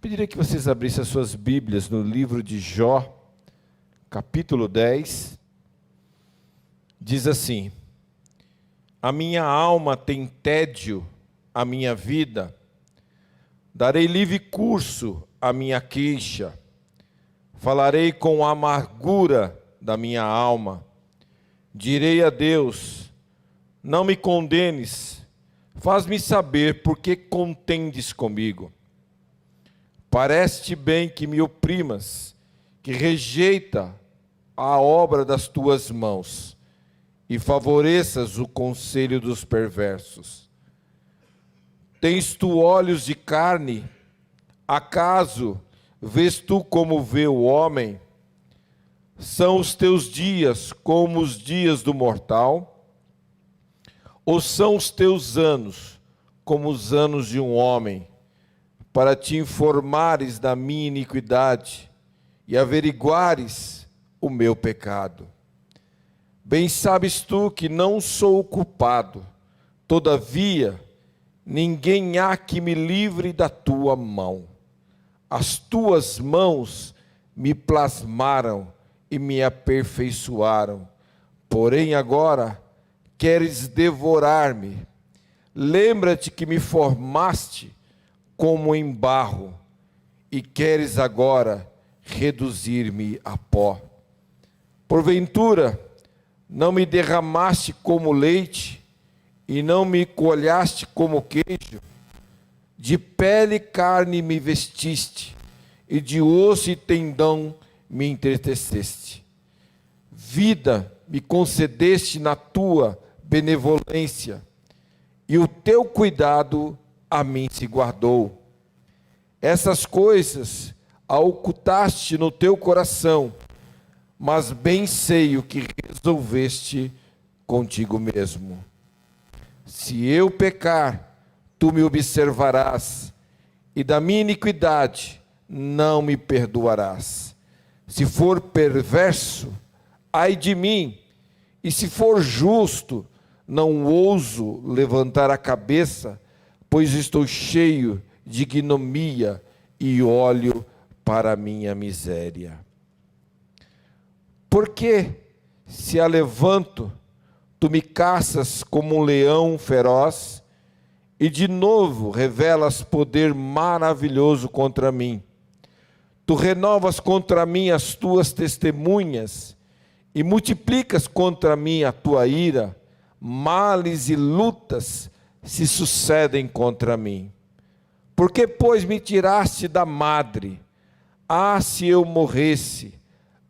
Pediria que vocês abrissem as suas Bíblias no livro de Jó, capítulo 10. Diz assim: a minha alma tem tédio, a minha vida, darei livre curso à minha queixa, falarei com a amargura da minha alma, direi a Deus, não me condenes, faz-me saber por que contendes comigo. Parece-te bem que me oprimas, que rejeita a obra das tuas mãos, e favoreças o conselho dos perversos. Tens tu olhos de carne? Acaso vês tu como vê o homem? São os teus dias como os dias do mortal? Ou são os teus anos como os anos de um homem, para te informares da minha iniquidade e averiguares o meu pecado? Bem sabes tu que não sou o culpado, todavia ninguém há que me livre da tua mão. As tuas mãos me plasmaram e me aperfeiçoaram, porém agora queres devorar-me. Lembra-te que me formaste como em barro, e queres agora reduzir-me a pó. Porventura, não me derramaste como leite, e não me colhaste como queijo? De pele e carne me vestiste, e de osso e tendão me entreteceste. Vida me concedeste na tua benevolência, e o teu cuidado a mim se guardou. Essas coisas a ocultaste no teu coração, mas bem sei o que resolveste contigo mesmo. Se eu pecar, tu me observarás, e da minha iniquidade não me perdoarás. Se for perverso, ai de mim, e se for justo, não ouso levantar a cabeça, pois estou cheio de ignomia e olho para a minha miséria. Porque, se a levanto, tu me caças como um leão feroz, e de novo revelas poder maravilhoso contra mim. Tu renovas contra mim as tuas testemunhas, e multiplicas contra mim a tua ira. Males e lutas se sucedem contra mim. Porque, pois, me tiraste da madre? Ah, se eu morresse,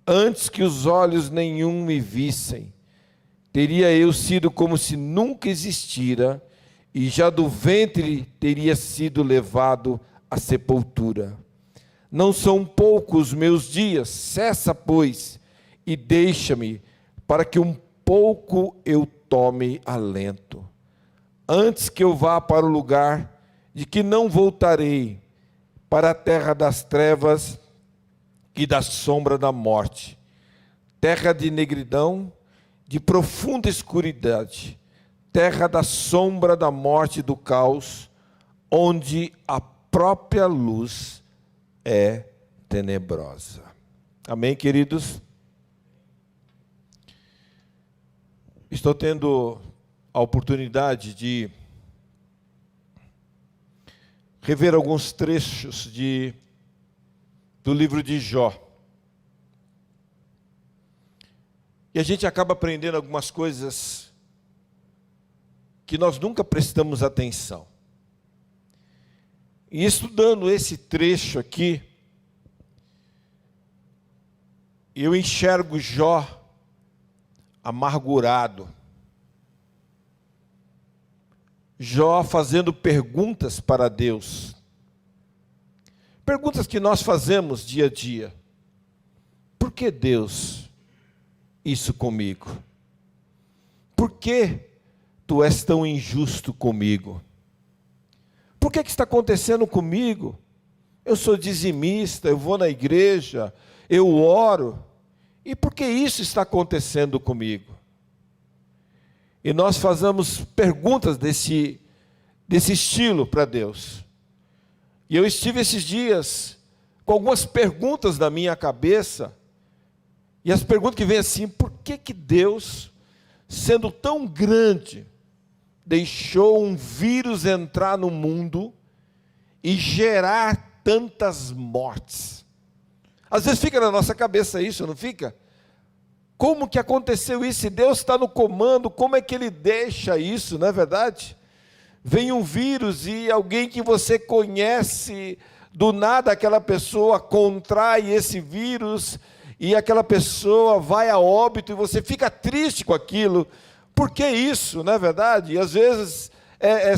antes que os olhos nenhum me vissem, teria eu sido como se nunca existira, e já do ventre teria sido levado à sepultura. Não são poucos os meus dias, cessa, pois, e deixa-me, para que um pouco eu tome alento. Antes que eu vá para o lugar de que não voltarei, para a terra das trevas e da sombra da morte, terra de negridão, de profunda escuridade, terra da sombra da morte e do caos, onde a própria luz é tenebrosa. Amém, queridos? Estou tendo a oportunidade de rever alguns trechos do livro de Jó. E a gente acaba aprendendo algumas coisas que nós nunca prestamos atenção. E estudando esse trecho aqui, eu enxergo Jó amargurado. Jó fazendo perguntas para Deus. Perguntas que nós fazemos dia a dia. Por que, Deus, isso comigo? Por que tu és tão injusto comigo? Por que está acontecendo comigo? Eu sou dizimista, eu vou na igreja, eu oro. E por que isso está acontecendo comigo? E nós fazemos perguntas desse estilo para Deus. E eu estive esses dias com algumas perguntas na minha cabeça, e as perguntas que vêm assim: por que Deus, sendo tão grande, deixou um vírus entrar no mundo e gerar tantas mortes? Às vezes fica na nossa cabeça isso, não fica? Como que aconteceu isso? Se Deus está no comando, como é que Ele deixa isso, não é verdade? Vem um vírus e alguém que você conhece, do nada aquela pessoa contrai esse vírus, e aquela pessoa vai a óbito, e você fica triste com aquilo. Por que isso, não é verdade? E às vezes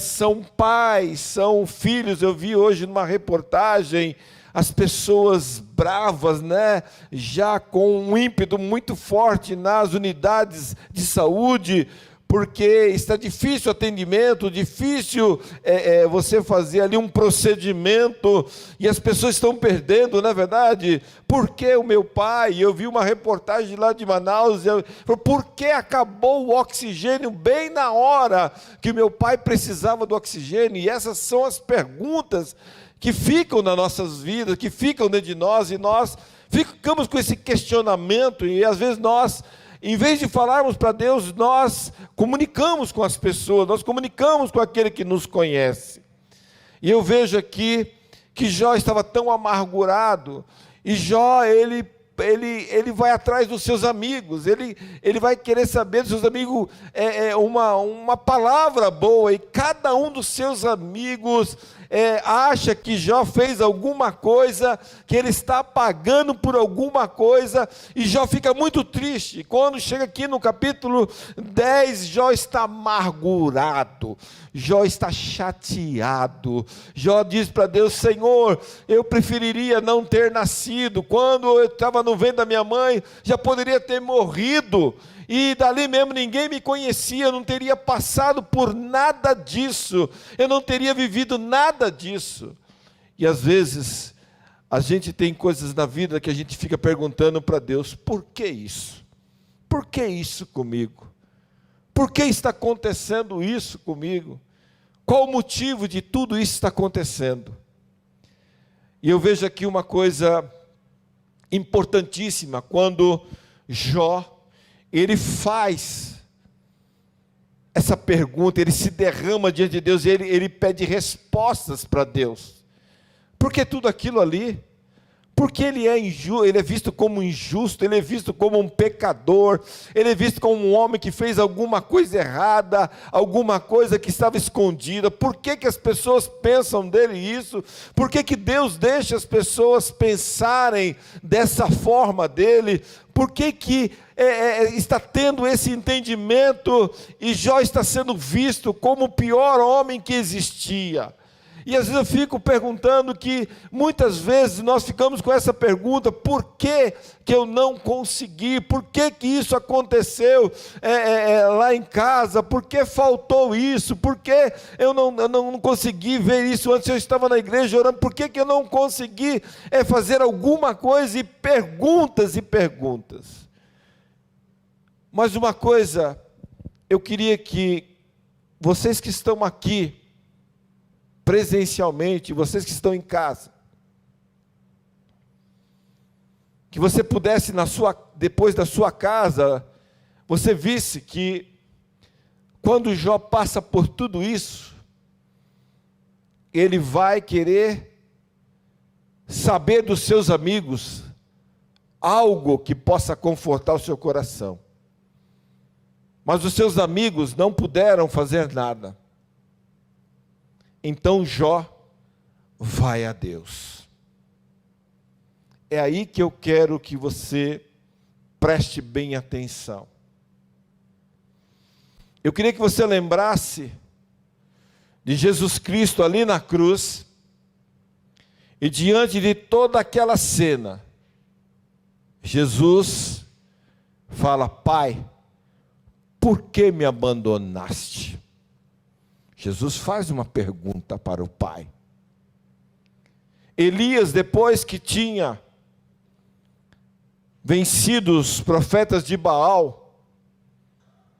são pais, são filhos. Eu vi hoje numa reportagem as pessoas bravas, né, já com um ímpeto muito forte nas unidades de saúde, porque está difícil o atendimento, difícil você fazer ali um procedimento, e as pessoas estão perdendo, não é verdade? Porque o meu pai, eu vi uma reportagem lá de Manaus, por que acabou o oxigênio bem na hora que meu pai precisava do oxigênio? E essas são as perguntas que ficam nas nossas vidas, que ficam dentro de nós, e nós ficamos com esse questionamento, e às vezes nós, em vez de falarmos para Deus, nós comunicamos com as pessoas, nós comunicamos com aquele que nos conhece. E eu vejo aqui que Jó estava tão amargurado, e Jó, ele vai atrás dos seus amigos, ele vai querer saber dos seus amigos uma palavra boa, e cada um dos seus amigos acha que Jó fez alguma coisa, que ele está pagando por alguma coisa, e Jó fica muito triste. Quando chega aqui no capítulo 10, Jó está amargurado, Jó está chateado. Jó diz para Deus: Senhor, eu preferiria não ter nascido. Quando eu estava no ventre da minha mãe, já poderia ter morrido, e dali mesmo ninguém me conhecia, eu não teria passado por nada disso, eu não teria vivido nada disso. E às vezes a gente tem coisas na vida que a gente fica perguntando para Deus: por que isso? Por que isso comigo? Por que está acontecendo isso comigo? Qual o motivo de tudo isso estar acontecendo? E eu vejo aqui uma coisa importantíssima, quando Jó, ele faz essa pergunta, ele se derrama diante de Deus, e ele pede respostas para Deus. Por que tudo aquilo ali? Porque ele é injusto, ele é visto como injusto, ele é visto como um pecador, ele é visto como um homem que fez alguma coisa errada, alguma coisa que estava escondida. Por que as pessoas pensam dele isso? Por que Deus deixa as pessoas pensarem dessa forma dele? Por que está tendo esse entendimento, e Jó está sendo visto como o pior homem que existia? E às vezes eu fico perguntando, que muitas vezes nós ficamos com essa pergunta: por que eu não consegui? Por que isso aconteceu lá em casa? Por que faltou isso? Por que eu não consegui ver isso antes? Eu estava na igreja orando, por que eu não consegui fazer alguma coisa? E perguntas e perguntas. Mas uma coisa, eu queria que vocês que estão aqui presencialmente, vocês que estão em casa, que você pudesse, depois da sua casa, você visse que quando Jó passa por tudo isso, ele vai querer saber dos seus amigos algo que possa confortar o seu coração. Mas os seus amigos não puderam fazer nada. Então Jó vai a Deus. É aí que eu quero que você preste bem atenção. Eu queria que você lembrasse de Jesus Cristo ali na cruz, e diante de toda aquela cena, Jesus fala: Pai, por que me abandonaste? Jesus faz uma pergunta para o Pai. Elias, depois que tinha vencido os profetas de Baal,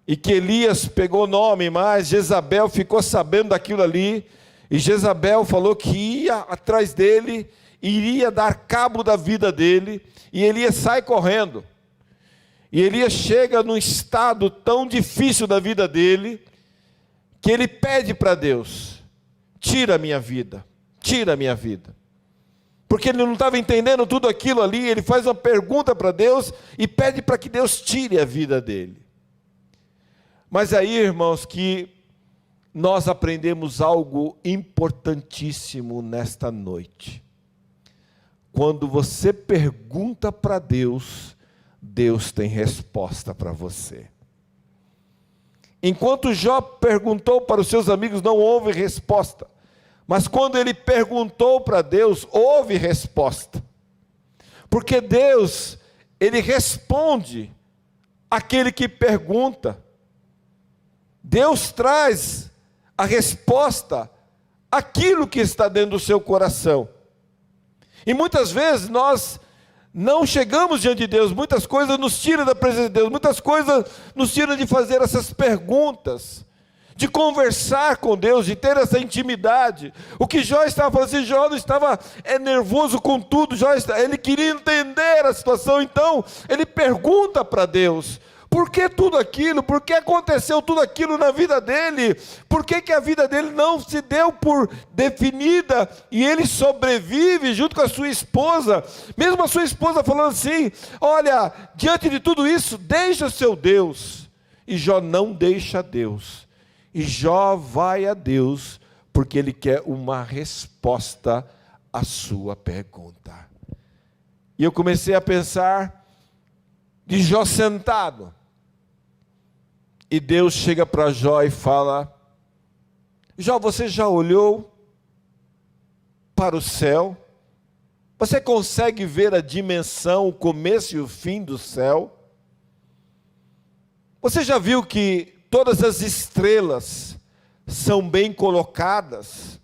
e que Elias pegou nome, mas Jezabel ficou sabendo daquilo ali, E Jezabel falou que ia atrás dele, iria dar cabo da vida dele, e Elias sai correndo. E Elias chega num estado tão difícil da vida dele, que ele pede para Deus: tira a minha vida, tira a minha vida. Porque ele não estava entendendo tudo aquilo ali, ele faz uma pergunta para Deus e pede para que Deus tire a vida dele. Mas aí, irmãos, que nós aprendemos algo importantíssimo nesta noite. Quando você pergunta para Deus, Deus tem resposta para você. Enquanto Jó perguntou para os seus amigos, não houve resposta. Mas quando ele perguntou para Deus, houve resposta. Porque Deus, ele responde àquele que pergunta. Deus traz a resposta àquilo que está dentro do seu coração. E muitas vezes nós não chegamos diante de Deus, muitas coisas nos tiram da presença de Deus, muitas coisas nos tiram de fazer essas perguntas, de conversar com Deus, de ter essa intimidade. O que Jó estava fazendo, Jó não estava nervoso com tudo, ele queria entender a situação, então ele pergunta para Deus: por que tudo aquilo? Por que aconteceu tudo aquilo na vida dele? Por que a vida dele não se deu por definida e ele sobrevive junto com a sua esposa? Mesmo a sua esposa falando assim: olha, diante de tudo isso, deixa o seu Deus. E Jó não deixa Deus. E Jó vai a Deus porque ele quer uma resposta à sua pergunta. E eu comecei a pensar de Jó sentado. E Deus chega para Jó e fala: Jó, você já olhou para o céu? Você consegue ver a dimensão, o começo e o fim do céu? Você já viu que todas as estrelas são bem colocadas?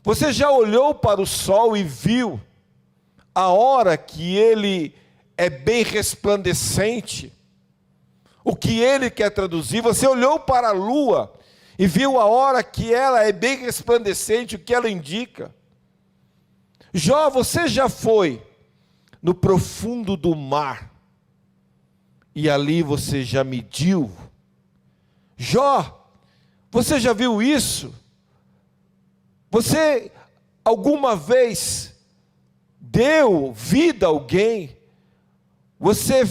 Você já olhou para o sol e viu a hora que ele é bem resplandecente? O que ele quer traduzir? Você olhou para a lua e viu a hora que ela é bem resplandecente, o que ela indica? Jó, você já foi no profundo do mar e ali você já mediu? Jó, você já viu isso? Você alguma vez deu vida a alguém? Você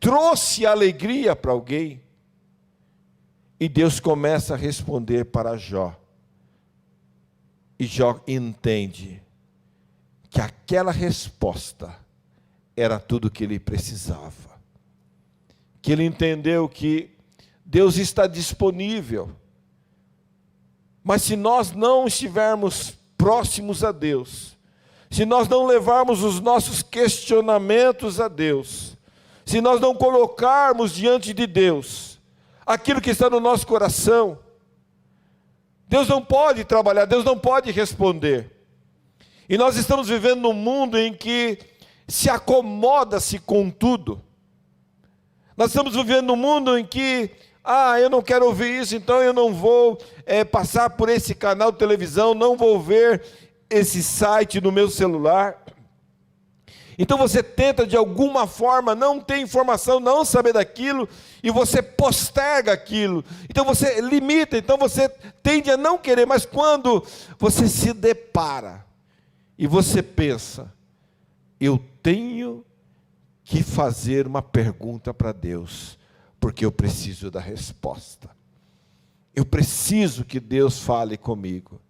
trouxe alegria para alguém? E Deus começa a responder para Jó. E Jó entende que aquela resposta era tudo o que ele precisava. Que ele entendeu que Deus está disponível. Mas se nós não estivermos próximos a Deus, se nós não levarmos os nossos questionamentos a Deus, se nós não colocarmos diante de Deus aquilo que está no nosso coração, Deus não pode trabalhar, Deus não pode responder. E nós estamos vivendo num mundo em que se acomoda-se com tudo. Nós estamos vivendo num mundo em que, eu não quero ouvir isso, então eu não vou passar por esse canal de televisão, não vou ver esse site no meu celular. Então você tenta de alguma forma não ter informação, não saber daquilo, e você posterga aquilo. Então você limita, então você tende a não querer, mas quando você se depara e você pensa: eu tenho que fazer uma pergunta para Deus, porque eu preciso da resposta. Eu preciso que Deus fale comigo.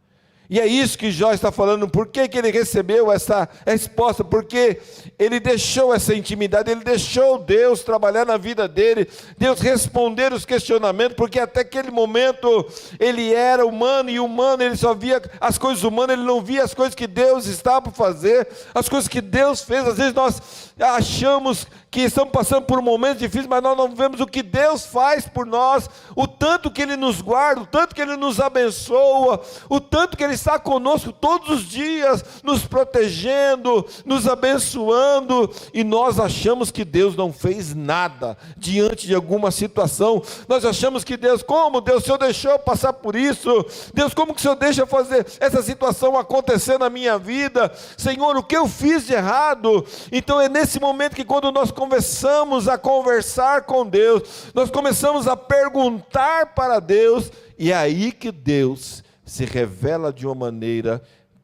E é isso que Jó está falando. Por que ele recebeu essa resposta? Porque ele deixou essa intimidade, ele deixou Deus trabalhar na vida dele, Deus responder os questionamentos, porque até aquele momento ele era humano, e humano ele só via as coisas humanas, ele não via as coisas que Deus estava por fazer, as coisas que Deus fez. Às vezes nós achamos que estamos passando por momentos difíceis, mas nós não vemos o que Deus faz por nós, o tanto que Ele nos guarda, o tanto que Ele nos abençoa, o tanto que Ele está conosco todos os dias, nos protegendo, nos abençoando, e nós achamos que Deus não fez nada diante de alguma situação. Nós achamos que Deus, como Deus, o Senhor deixou eu passar por isso? Deus, como que o Senhor deixa fazer essa situação acontecer na minha vida? Senhor, o que eu fiz de errado? Então é nesse momento que, quando nós começamos a conversar com Deus, nós começamos a perguntar para Deus, e é aí que Deus se revela de uma maneira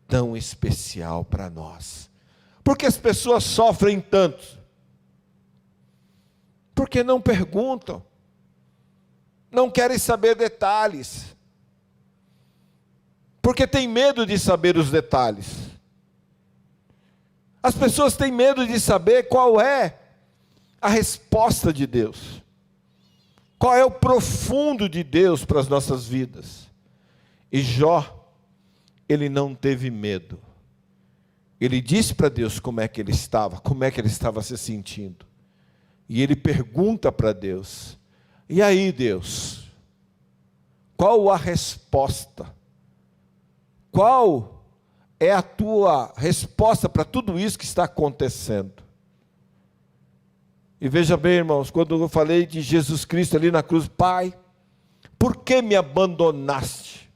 tão especial para nós. Por que as pessoas sofrem tanto? Porque não perguntam, não querem saber detalhes, porque tem medo de saber os detalhes. As pessoas têm medo de saber qual é a resposta de Deus, qual é o profundo de Deus para as nossas vidas. E Jó, ele não teve medo. Ele disse para Deus como é que ele estava se sentindo. E ele pergunta para Deus: e aí, Deus, qual a resposta? Qual é a tua resposta para tudo isso que está acontecendo? E veja bem, irmãos, quando eu falei de Jesus Cristo ali na cruz: Pai, por que me abandonaste?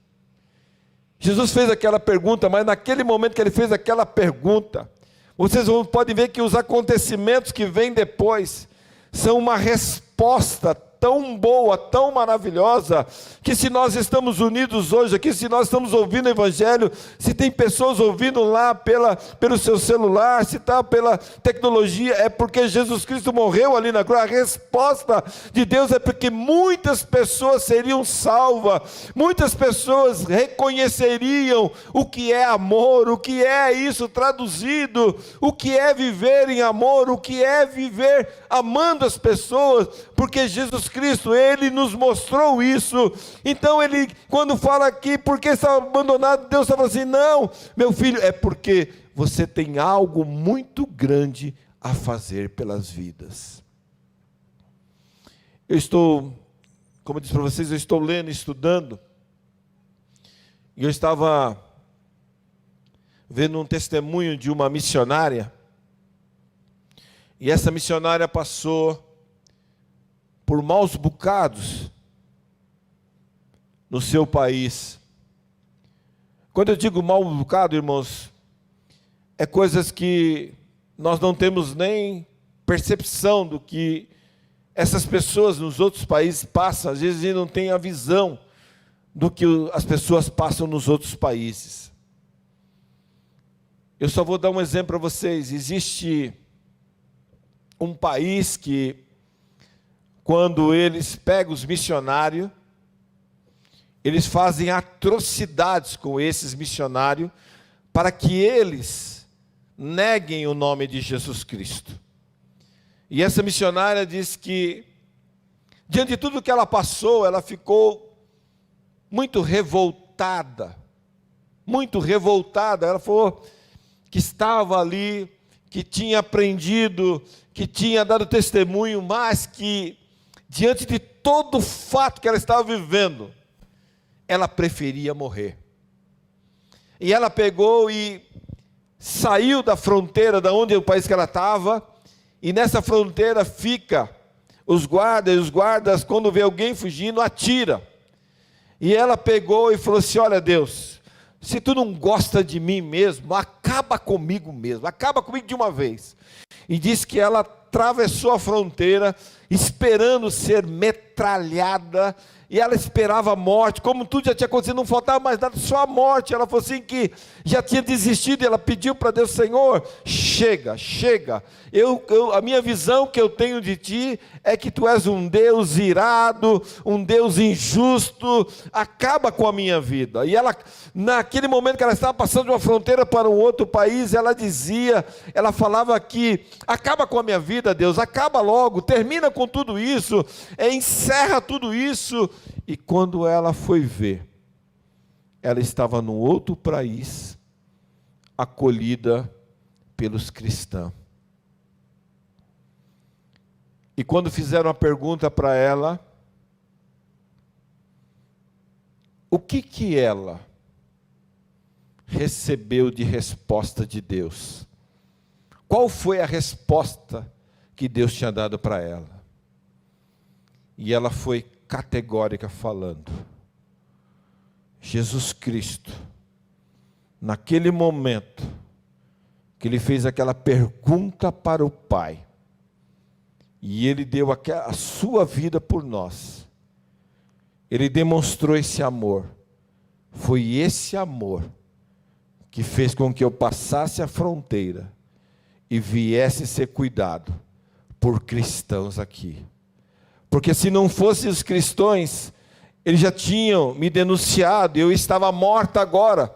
Jesus fez aquela pergunta, mas naquele momento que ele fez aquela pergunta, vocês podem ver que os acontecimentos que vêm depois são uma resposta tão boa, tão maravilhosa, que se nós estamos unidos hoje aqui, se nós estamos ouvindo o Evangelho, se tem pessoas ouvindo lá pelo seu celular, se está pela tecnologia, é porque Jesus Cristo morreu ali na cruz. A resposta de Deus é porque muitas pessoas seriam salvas, muitas pessoas reconheceriam o que é amor, o que é isso traduzido, o que é viver em amor, o que é viver amando as pessoas, porque Jesus Cristo, Ele nos mostrou isso. Então Ele, quando fala aqui, porque está abandonado, Deus está falando assim: não, meu filho, é porque você tem algo muito grande a fazer pelas vidas. Eu estou, como eu disse para vocês, eu estou lendo, estudando, e eu estava vendo um testemunho de uma missionária, e essa missionária passou por maus bocados no seu país. Quando eu digo mau bocado, irmãos, é coisas que nós não temos nem percepção do que essas pessoas nos outros países passam. Às vezes a gente não tem a visão do que as pessoas passam nos outros países. Eu só vou dar um exemplo para vocês. Existe um país que, quando eles pegam os missionários, eles fazem atrocidades com esses missionários, para que eles neguem o nome de Jesus Cristo. E essa missionária diz que, diante de tudo que ela passou, ela ficou muito revoltada. Muito revoltada. Ela falou que estava ali, que tinha aprendido, que tinha dado testemunho, mas que, diante de todo o fato que ela estava vivendo, ela preferia morrer. E ela pegou e saiu da fronteira, da onde o país que ela estava, e nessa fronteira fica os guardas, e os guardas, quando vê alguém fugindo, atira. E ela pegou e falou assim: olha, Deus, se tu não gosta de mim mesmo, acaba comigo mesmo, acaba comigo de uma vez. E diz que ela atravessou a fronteira, esperando ser metralhada, e ela esperava a morte, como tudo já tinha acontecido, não faltava mais nada, só a morte. Ela falou assim que já tinha desistido, e ela pediu para Deus: Senhor, chega, chega, a minha visão que eu tenho de Ti é que Tu és um Deus irado, um Deus injusto, acaba com a minha vida. E ela, naquele momento que ela estava passando de uma fronteira para um outro país, ela falava que: acaba com a minha vida, Deus, acaba logo, termina com tudo isso, encerra tudo isso. E quando ela foi ver, ela estava num outro país, acolhida pelos cristãos. E quando fizeram a pergunta para ela, o que ela recebeu de resposta de Deus? Qual foi a resposta que Deus tinha dado para ela? E ela foi categórica falando: Jesus Cristo, naquele momento que ele fez aquela pergunta para o Pai, e ele deu a sua vida por nós, ele demonstrou esse amor. Foi esse amor que fez com que eu passasse a fronteira e viesse ser cuidado por cristãos aqui. Porque se não fossem os cristãos, eles já tinham me denunciado, eu estava morta agora,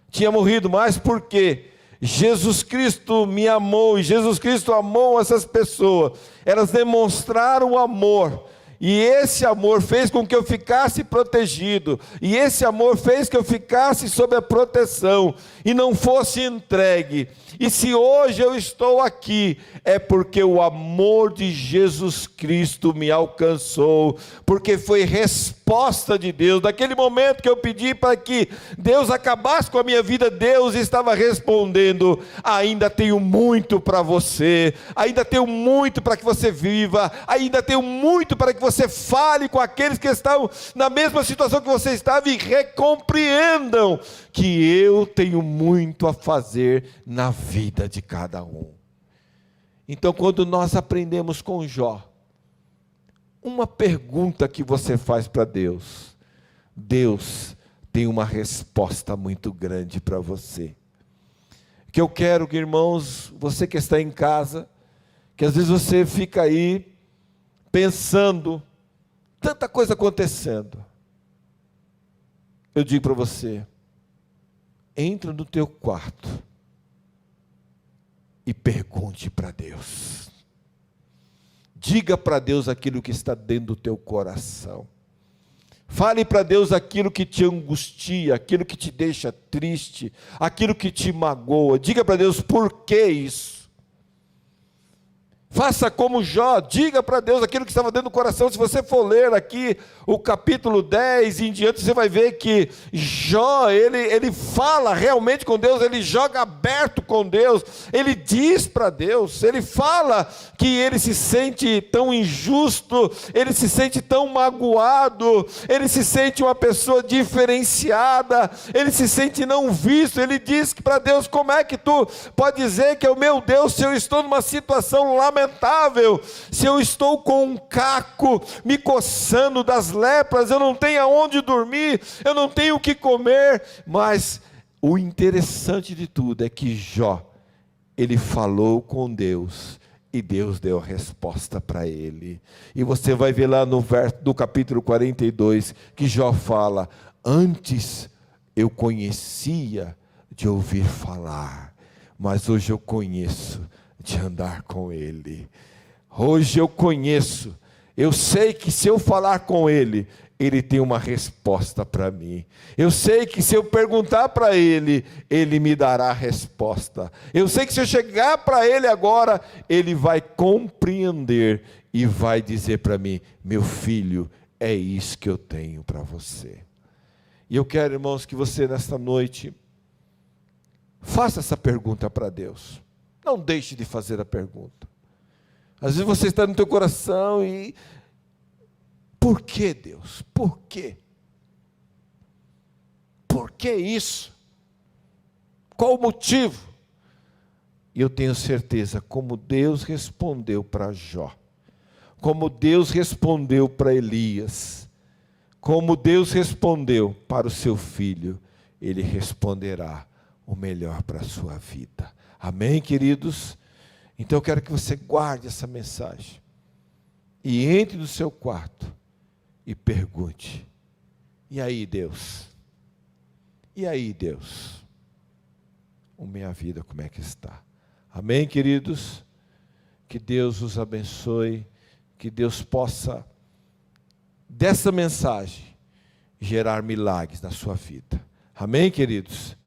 tinha morrido. Mas por quê? Jesus Cristo me amou, e Jesus Cristo amou essas pessoas, elas demonstraram o amor, e esse amor fez com que eu ficasse protegido, e esse amor fez que eu ficasse sob a proteção, e não fosse entregue. E se hoje eu estou aqui, é porque o amor de Jesus Cristo me alcançou, porque foi resposta de Deus. Naquele momento que eu pedi para que Deus acabasse com a minha vida, Deus estava respondendo: ainda tenho muito para você, ainda tenho muito para que você viva, ainda tenho muito para que você fale com aqueles que estão na mesma situação que você estava, e recompreendam que eu tenho muito a fazer na vida de cada um. Então, quando nós aprendemos com Jó, uma pergunta que você faz para Deus, Deus tem uma resposta muito grande para você. Que eu quero que, irmãos, você que está em casa, que às vezes você fica aí pensando, tanta coisa acontecendo, eu digo para você: entra no teu quarto e pergunte para Deus. Diga para Deus aquilo que está dentro do teu coração. Fale para Deus aquilo que te angustia, aquilo que te deixa triste, aquilo que te magoa. Diga para Deus por que isso. Faça como Jó, diga para Deus aquilo que estava dentro do coração. Se você for ler aqui o capítulo 10 em diante, você vai ver que Jó, ele fala realmente com Deus, ele joga aberto com Deus, ele diz para Deus, ele fala que ele se sente tão injusto, ele se sente tão magoado, ele se sente uma pessoa diferenciada, ele se sente não visto. Ele diz para Deus: como é que tu pode dizer que é o meu Deus, se eu estou numa situação lamentável, se eu estou com um caco me coçando das lepras, eu não tenho aonde dormir, eu não tenho o que comer. Mas o interessante de tudo é que Jó, ele falou com Deus, e Deus deu a resposta para ele. E você vai ver lá no capítulo 42, que Jó fala: antes eu conhecia de ouvir falar, mas hoje eu conheço de andar com Ele. Hoje eu conheço, eu sei que se eu falar com Ele, Ele tem uma resposta para mim. Eu sei que se eu perguntar para Ele, Ele me dará a resposta. Eu sei que se eu chegar para Ele agora, Ele vai compreender e vai dizer para mim: meu filho, é isso que eu tenho para você. E eu quero, irmãos, que você nesta noite faça essa pergunta para Deus. Não deixe de fazer a pergunta. Às vezes você está no teu coração e: por que, Deus? Por quê? Por que isso? Qual o motivo? E eu tenho certeza, como Deus respondeu para Jó, como Deus respondeu para Elias, como Deus respondeu para o seu filho, Ele responderá o melhor para a sua vida. Amém, queridos? Então eu quero que você guarde essa mensagem e entre no seu quarto e pergunte: e aí, Deus? E aí, Deus? A minha vida como é que está? Amém, queridos? Que Deus os abençoe, que Deus possa, dessa mensagem, gerar milagres na sua vida. Amém, queridos?